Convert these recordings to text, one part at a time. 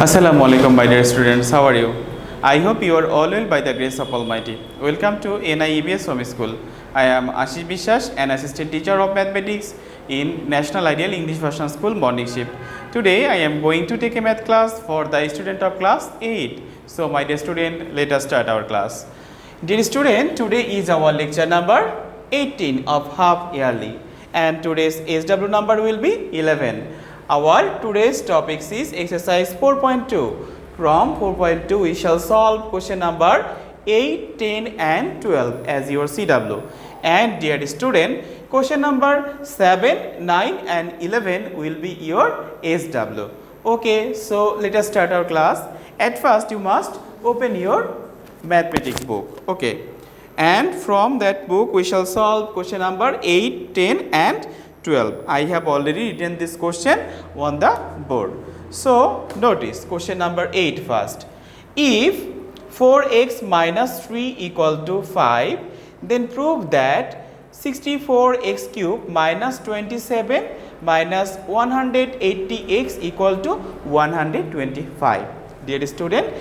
Assalamu alaikum, my dear students. How are you? I hope you are all well by the grace of Almighty. Welcome to NIEBS Home School. I am Ashis Biswas, an assistant teacher of mathematics in National Ideal English Version School morning shift. Today I am going to take a math class for the student of class 8. So my dear student, let us start our class. Dear student, today is our lecture number 18 of half yearly and today's SW number will be 11. Our today's topic is exercise 4.2. From 4.2 we shall solve question number 8, 10 and 12 as your CW. And dear student, question number 7, 9 and 11 will be your SW. Okay, so let us start our class. At first you must open your mathematics book. Okay, and from that book we shall solve question number 8, 10 and 12. I have already written this question on the board. So notice question number 8 first. If 4x minus 3 equal to 5, then prove that 64x cube minus 27 minus 180x equal to 125. Dear student,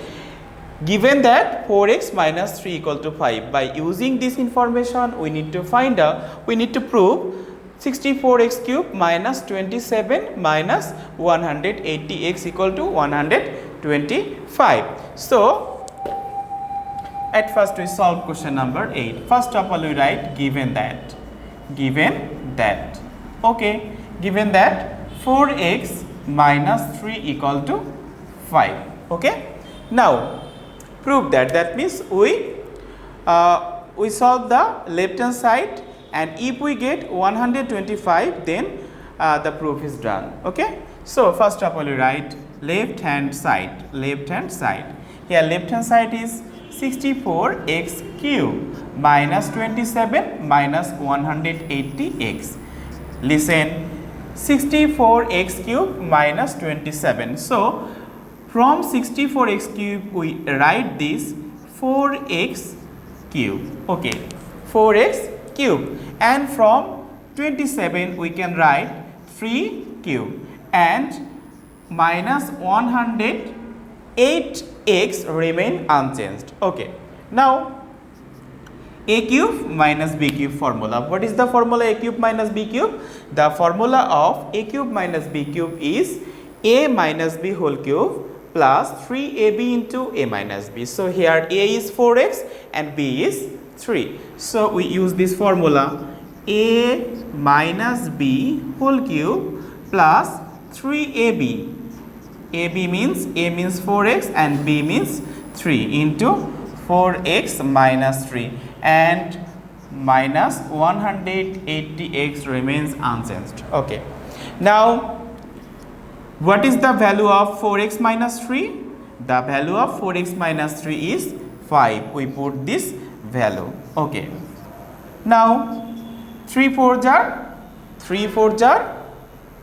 given that 4x minus 3 equal to 5, by using this information we need to find out, we need to prove 64x cube minus 27 minus 180x equal to 125. So at first we solve question number 8. First of all we write given that. Okay, given that 4x minus 3 equal to 5. Okay, now prove that. That means we solve the left hand side, and if we get 125 then the proof is done. Okay, so first of all we write left hand side. Here left hand side is 64x cube minus 27 minus 180x. Listen, 64x cube minus 27. So from 64x cube we write this 4x cube. Okay, 4x cube, and from 27 we can write 3 cube and minus 108x remain unchanged. Okay, now a cube minus b cube formula. What is the formula a cube minus b cube? The formula of a cube minus b cube is a minus b whole cube plus 3ab into a minus b. So here a is 4x and b is 3. So we use this formula a minus b whole cube plus 3ab. AB means a means 4x and b means 3 into 4x minus 3 and minus 180x remains unchanged. Okay, now what is the value of 4x minus 3? The value of 4x minus 3 is 5. We put this value. Okay, now 3 4 jar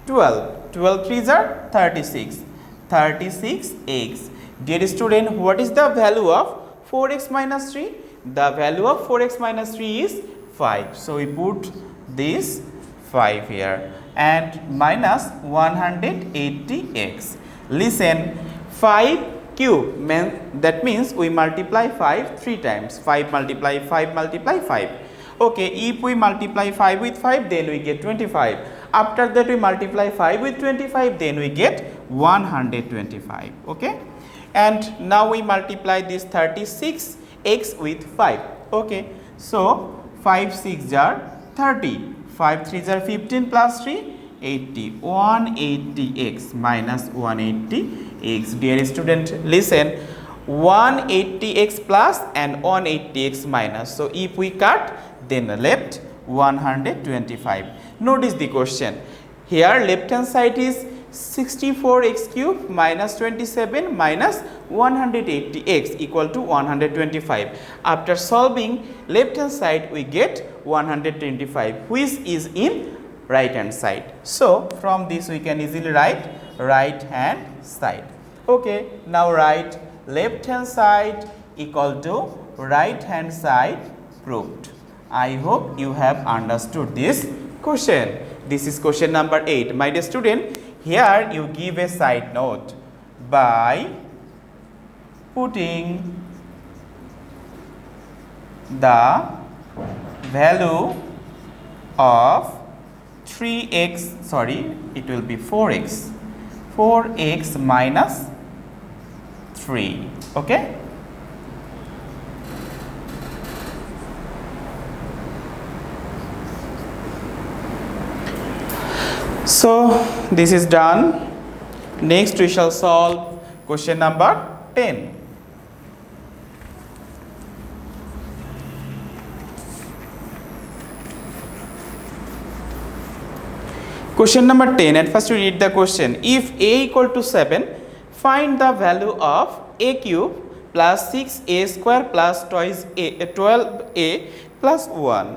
12, 12 3 jar 36x. Dear student, what is the value of 4x minus 3? The value of 4x minus 3 is 5. So we put this 5 here and minus 180x. Listen, 5 cube that means we multiply 5 3 times. 5 multiply 5 multiply 5. Okay, if we multiply 5 with 5 then we get 25. After that we multiply 5 with 25 then we get 125. Okay, and now we multiply this 36x with 5. Okay, so 5 6 jar 30, 5 3 jar 15 plus 3 80, 180x minus 180x. Dear student, listen, 180x plus and 180x minus. So if we cut then left 125. Notice the question. Here left hand side is 64x cube minus 27 minus 180x equal to 125. After solving left hand side we get 125, which is in right hand side. So from this we can easily write right hand side. Okay, now write left hand side equal to right hand side proved. I hope you have understood this question. This is question number 8. My dear student, here you give a side note. by putting the value of 3x, sorry, it will be 4x minus 3. Okay. So this is done. Next we shall solve question number 10. Question number 10. At first we read the question. If a equal to 7, find the value of a cube plus 6a square plus 12a plus 1.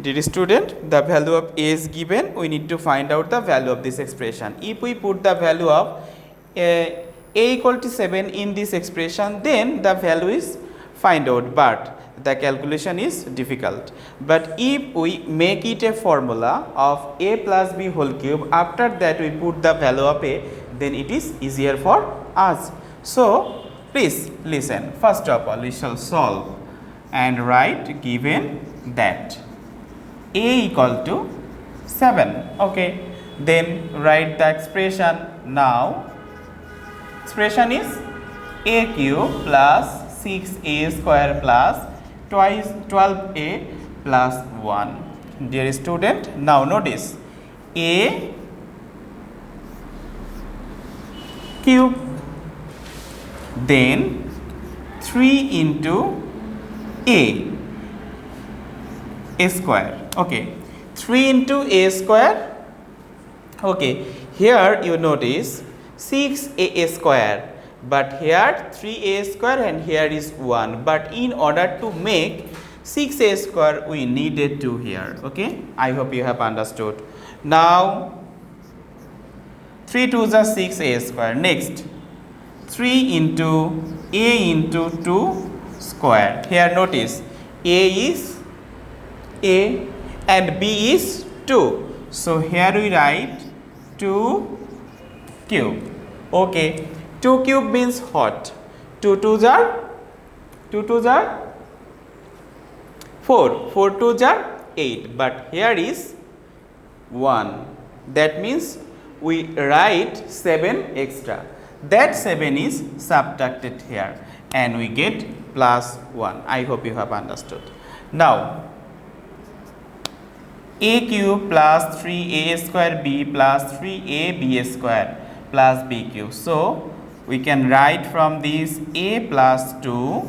Dear student, the value of a is given. We need to find out the value of this expression. If we put the value of a equal to 7 in this expression, then the value is find out, but the calculation is difficult. But if we make it a formula of a plus b whole cube, after that we put the value of a, then it is easier for us. So please listen. First of all, we shall solve and write given that a equal to 7. Okay, then write the expression. Now expression is a cube plus 6a square plus 12a plus 1. Dear student, now notice a cube, then 3 into a square. Okay, 3 into a square. Okay, here you notice 6a square, but here 3a square and here is 1. But in order to make 6a square, we needed 2 here. Okay, I hope you have understood. Now 3 2s are 6a square. Next 3 into a into 2 square. Here notice a is a and b is 2. So here we write 2 cube. Okay, 2 cube means what? 2 2s are 4, 4 2s are 8, but here is 1. That means we write 7 extra. That 7 is subtracted here and we get plus 1. I hope you have understood. Now a cube plus 3a square b plus 3ab square plus b cube. So we can write from this a plus 2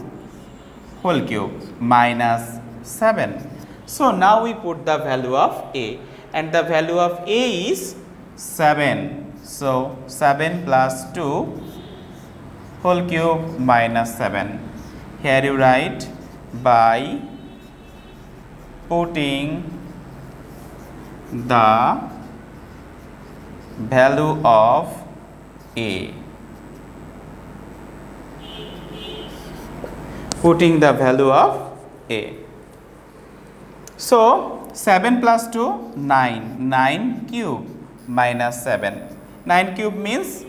whole cube minus 7. So now we put the value of a, and the value of a is 7. So 7 plus 2 whole cube minus 7. Here you write by putting the value of a. Putting the value of a. So 7 plus 2 9. 9 cube minus 7. 9 cube means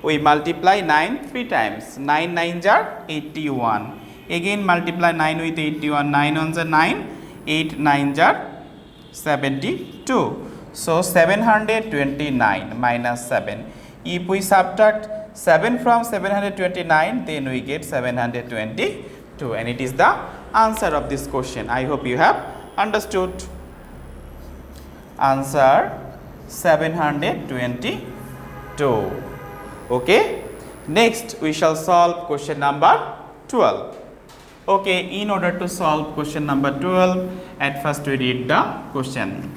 we multiply 9 3 times. 9 9s are 81. Again multiply 9 with 81. 9 ones are 9. 8 9s are 72. So 729 minus 7. If we subtract 7 from 729, then we get 722, and it is the answer of this question. I hope you have understood. Answer 722. Okay. Next we shall solve question number 12. Okay, in order to solve question number 12, at first we read the question.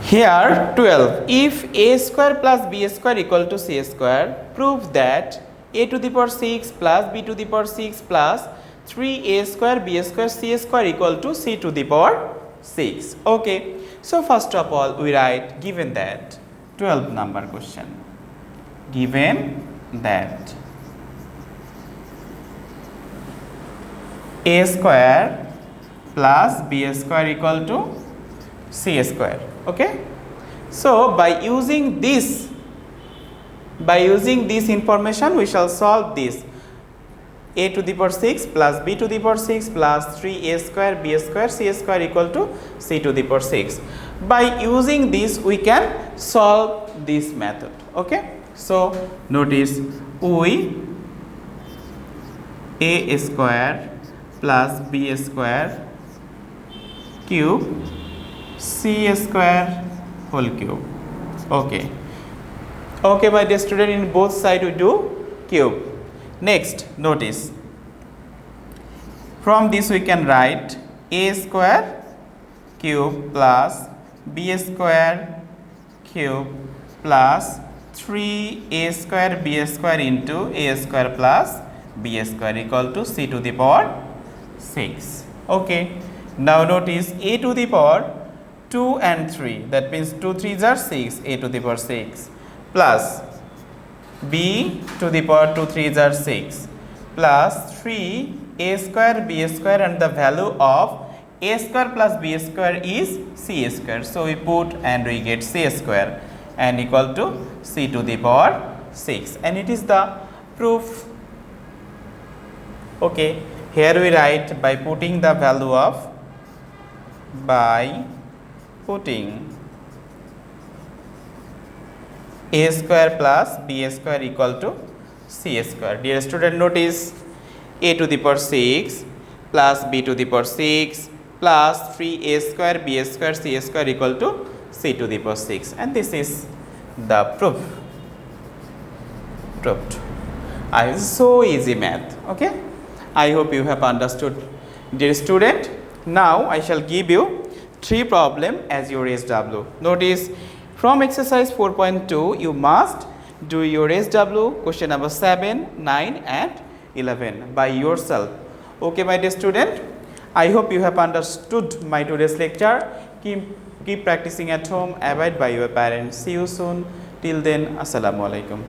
Here 12. If a square plus b square equal to c square, prove that a to the power 6 plus b to the power 6 plus 3a square b square c square equal to c to the power 6. Okay. So first of all we write given that 12th number question. Given that a square plus b square equal to c square. Okay, so by using this information we shall solve this. A to the power 6 plus b to the power 6 plus 3a square b square c square equal to c to the power 6. By using this we can solve this method. Okay, so notice we a square plus b square cube c square whole cube. Okay, okay my dear student, in both sides we do cube. Next, notice from this we can write a square cube plus b square cube plus 3a square b square into a square plus b square equal to c to the power 6. Okay, now notice a to the power 2 and 3, that means 2 3s are 6, a to the power 6 plus b to the power 2 3s are 6 plus 3 a square b square, and the value of a square plus b square is c square. So we put and we get c square and equal to c to the power 6, and it is the proof. Okay, here we write by putting the value of a square plus b square equal to c square. Dear student, notice a to the power 6 plus b to the power 6 plus 3a square b square c square equal to c to the power 6, and this is the proof. Proved. So easy math. Okay, I hope you have understood, dear student. Now I shall give you 3 problems as your SW. Notice from exercise 4.2 you must do your SW question number 7, 9 and 11 by yourself. Okay my dear student, I hope you have understood my today's lecture. Keep practicing at home, abide by your parents. See you soon. Till then, assalamu alaikum.